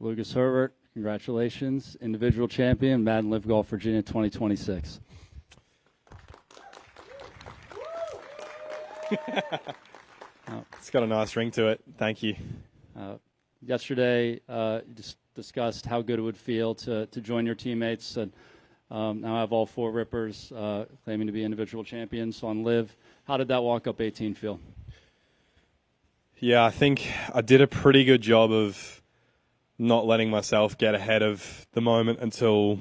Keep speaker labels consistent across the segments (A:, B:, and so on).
A: Lucas Herbert, congratulations. Individual champion, Madden LIV Golf Virginia 2026.
B: It's got a nice ring to it. Thank you.
A: Yesterday, you just discussed how good it would feel to join your teammates. And now I have all four Rippers claiming to be individual champions on LIV. How did that walk-up 18 feel?
B: Yeah, I think I did a pretty good job of not letting myself get ahead of the moment until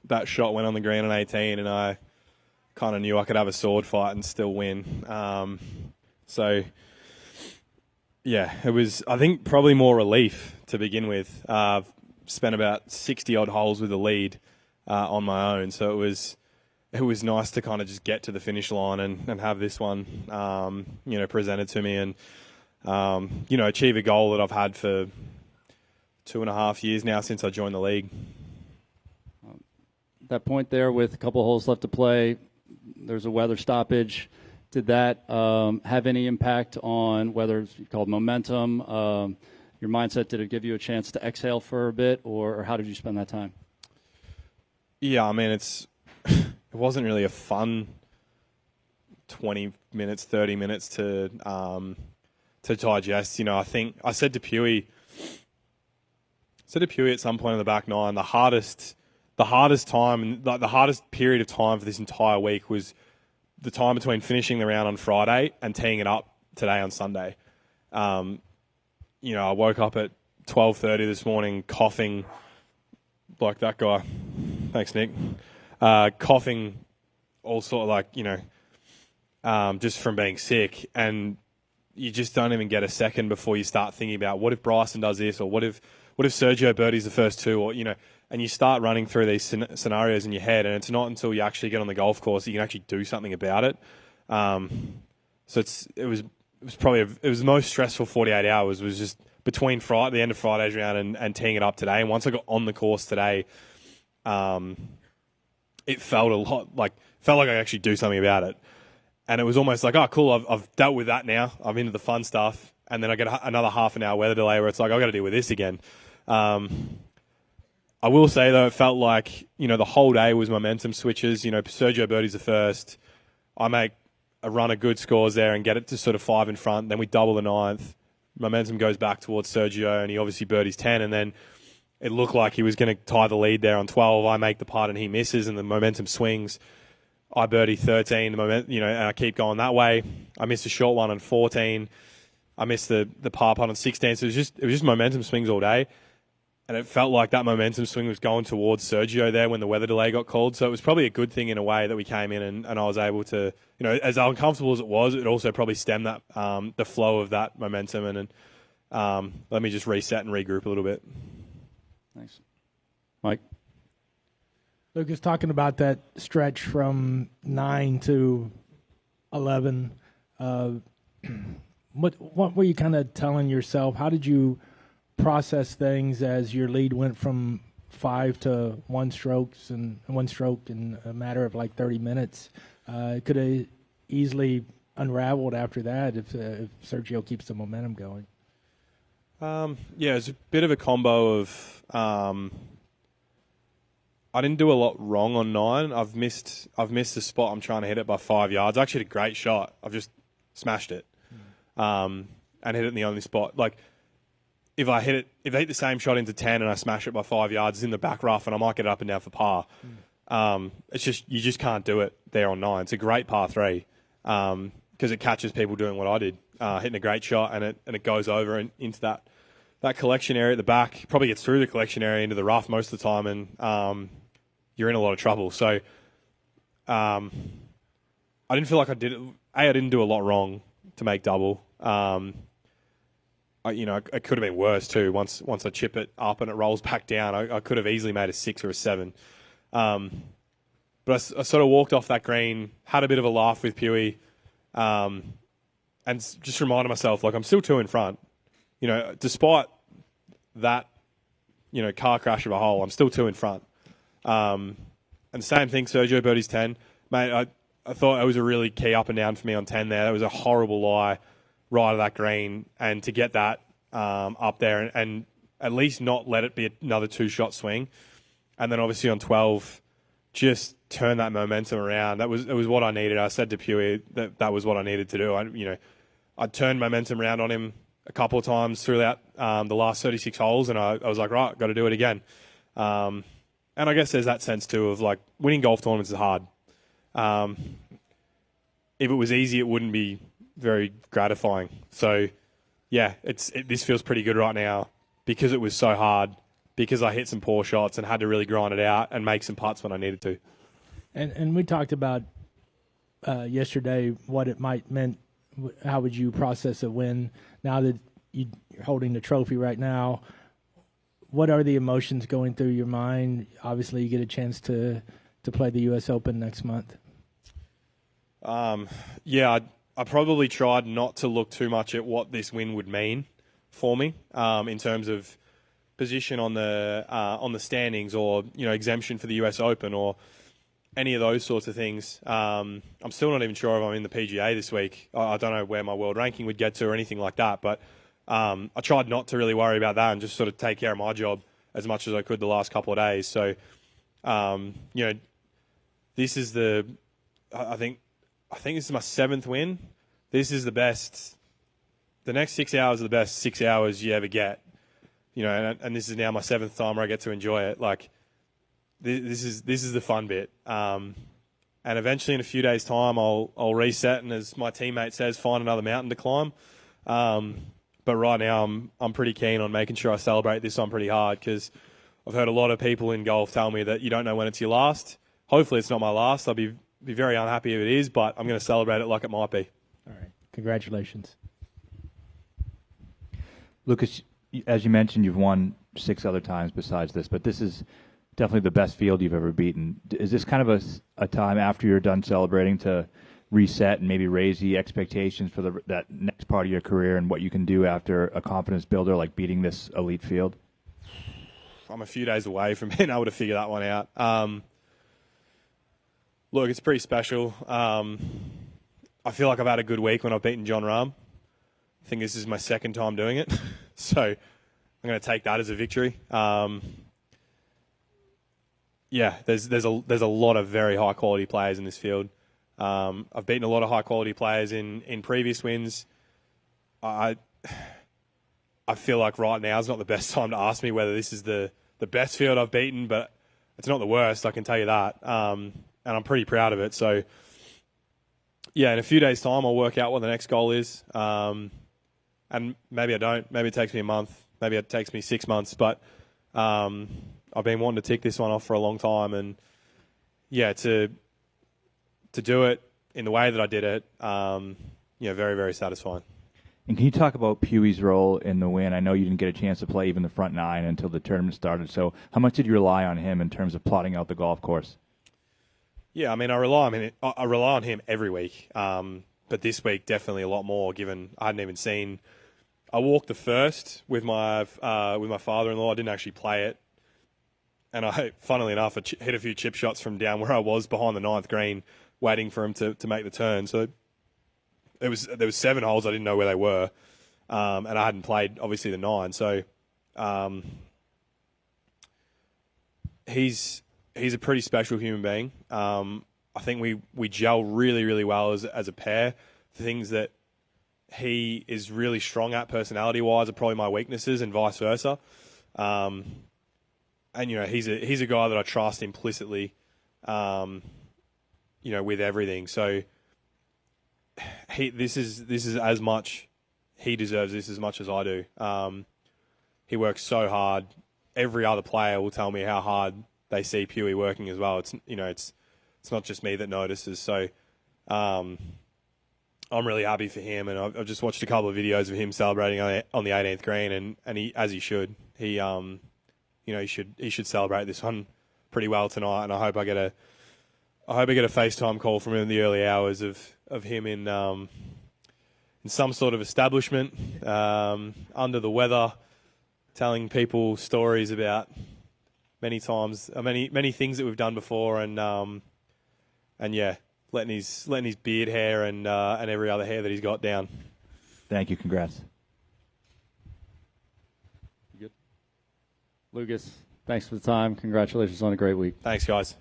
B: that shot went on the green on 18, and I kind of knew I could have a sword fight and still win. So, yeah, it was, I think, probably more relief to begin with. I've spent about 60-odd holes with the lead on my own, so it was nice to kind of just get to the finish line and have this one, presented to me and, achieve a goal that I've had for 2.5 years now since I joined the league.
A: That point there with a couple holes left to play, there's a weather stoppage. Did that have any impact on whether it's called momentum, your mindset? Did it give you a chance to exhale for a bit, or how did you spend that time?
B: Yeah, I mean, it wasn't really a fun 20 minutes, 30 minutes to digest. I think I said to Pewey at some point in the back nine, the hardest time, like the hardest period of time for this entire week was the time between finishing the round on Friday and teeing it up today on Sunday. I woke up at 12:30 this morning coughing like that guy. Thanks, Nick. Coughing all sort of just from being sick, and you just don't even get a second before you start thinking about what if Bryson does this, or what if Sergio birdies the first two, or and you start running through these scenarios in your head, and it's not until you actually get on the golf course that you can actually do something about it. So it was the most stressful 48 hours was just between the end of Friday's round and teeing it up today. And once I got on the course today, it felt like I could actually do something about it. And it was almost like, oh, cool, I've dealt with that now. I'm into the fun stuff. And then I get another half an hour weather delay where it's like, I've got to deal with this again. I will say, though, it felt like, the whole day was momentum switches. Sergio birdies the first. I make a run of good scores there and get it to sort of 5 in front. Then we double the ninth. Momentum goes back towards Sergio, and he obviously birdies 10. And then it looked like he was going to tie the lead there on 12. I make the putt, and he misses, and the momentum swings. I birdie 13, and I keep going that way. I missed a short one on 14. I missed the par putt on 16. So it was just momentum swings all day. And it felt like that momentum swing was going towards Sergio there when the weather delay got called. So it was probably a good thing in a way that we came in and I was able to, as uncomfortable as it was, it also probably stemmed that the flow of that momentum. And let me just reset and regroup a little bit.
A: Thanks. Mike?
C: Lucas, talking about that stretch from 9 to 11, what were you kind of telling yourself? How did you process things as your lead went from 5 to one stroke in a matter of like 30 minutes? It could have easily unraveled after that if Sergio keeps the momentum going. It's a
B: bit of a combo of I didn't do a lot wrong on 9. I've missed the spot. I'm trying to hit it by 5 yards. I actually had a great shot. I've just smashed it and hit it in the only spot. Like, if I hit the same shot into 10 and I smash it by 5 yards, it's in the back rough, and I might get it up and down for par. It's just, you just can't do it there on 9. It's a great par 3 because it catches people doing what I did, hitting a great shot, and it goes over and into that collection area at the back. Probably gets through the collection area into the rough most of the time, and you're in a lot of trouble. So I didn't feel like I didn't do a lot wrong to make double. It could have been worse too. Once I chip it up and it rolls back down, I could have easily made a 6 or a 7. But I sort of walked off that green, had a bit of a laugh with Pewey, and just reminded myself, like, I'm still 2 in front. Despite that, car crash of a hole, I'm still 2 in front. And the same thing, Sergio birdies 10. Mate, I thought it was a really key up and down for me on 10 there. That was a horrible lie right of that green, and to get that up there and at least not let it be another 2-shot swing. And then obviously on 12, just turn that momentum around. It was what I needed. I said to Pewey that was what I needed to do. I turned momentum around on him a couple of times throughout the last 36 holes, and I was like, right, got to do it again. And I guess there's that sense too of like winning golf tournaments is hard. If it was easy, it wouldn't be very gratifying. So, yeah, this feels pretty good right now because it was so hard, because I hit some poor shots and had to really grind it out and make some putts when I needed to.
C: And we talked about yesterday what it might meant. How would you process a win now that you're holding the trophy right now? What are the emotions going through your mind? Obviously, you get a chance to play the U.S. Open next month.
B: Yeah, I probably tried not to look too much at what this win would mean for me in terms of position on the standings, or exemption for the U.S. Open, or any of those sorts of things. I'm still not even sure if I'm in the PGA this week. I don't know where my world ranking would get to or anything like that, but I tried not to really worry about that and just sort of take care of my job as much as I could the last couple of days. So, this is I think this is my 7th win. This is the best. The next 6 hours are the best 6 hours you ever get. And this is now my 7th time where I get to enjoy it. Like, this is the fun bit. And eventually, in a few days' time, I'll reset and, as my teammate says, find another mountain to climb. But right now, I'm pretty keen on making sure I celebrate this one pretty hard, because I've heard a lot of people in golf tell me that you don't know when it's your last. Hopefully, it's not my last. I'll be very unhappy if it is, but I'm going to celebrate it like it might be.
C: All right. Congratulations.
D: Lucas, as you mentioned, you've won 6 other times besides this, but this is definitely the best field you've ever beaten. Is this kind of a time after you're done celebrating to reset and maybe raise the expectations for that next part of your career and what you can do after a confidence builder like beating this elite field?
B: I'm a few days away from being able to figure that one out. Look, it's pretty special. I feel like I've had a good week when I've beaten John Rahm. I think this is my 2nd time doing it, so I'm going to take that as a victory. Yeah, there's a lot of very high quality players in this field. I've beaten a lot of high quality players in previous wins. I feel like right now is not the best time to ask me whether this is the best field I've beaten, but it's not the worst, I can tell you that. And I'm pretty proud of it. So, yeah, in a few days' time, I'll work out what the next goal is. And maybe I don't. Maybe it takes me a month. Maybe it takes me 6 months. But I've been wanting to tick this one off for a long time. And, yeah, to do it in the way that I did it, very, very satisfying.
D: And can you talk about Pewey's role in the win? I know you didn't get a chance to play even the front 9 until the tournament started. So how much did you rely on him in terms of plotting out the golf course?
B: Yeah, I mean, I rely on him every week, but this week definitely a lot more. Given I hadn't even seen, I walked the first with my father-in-law. I didn't actually play it, and funnily enough, I hit a few chip shots from down where I was behind the 9th green, waiting for him to make the turn. So there was 7 holes I didn't know where they were, and I hadn't played obviously the 9. So he's a pretty special human being. I think we gel really, really well as a pair. The things that he is really strong at personality-wise are probably my weaknesses, and vice versa. And he's a guy that I trust implicitly, with everything. So this is as much, he deserves this as much as I do. He works so hard. Every other player will tell me how hard they see Pewey working as well. It's not just me that notices. So I'm really happy for him, and I've just watched a couple of videos of him celebrating on the 18th green, and he, as he should, he should celebrate this one pretty well tonight. And I hope I get a FaceTime call from him in the early hours of him in some sort of establishment under the weather, telling people stories about many things that we've done before, and yeah, letting his beard hair and every other hair that he's got down.
D: Thank you. Congrats.
A: You good? Lucas, thanks for the time. Congratulations on a great week.
B: Thanks, guys.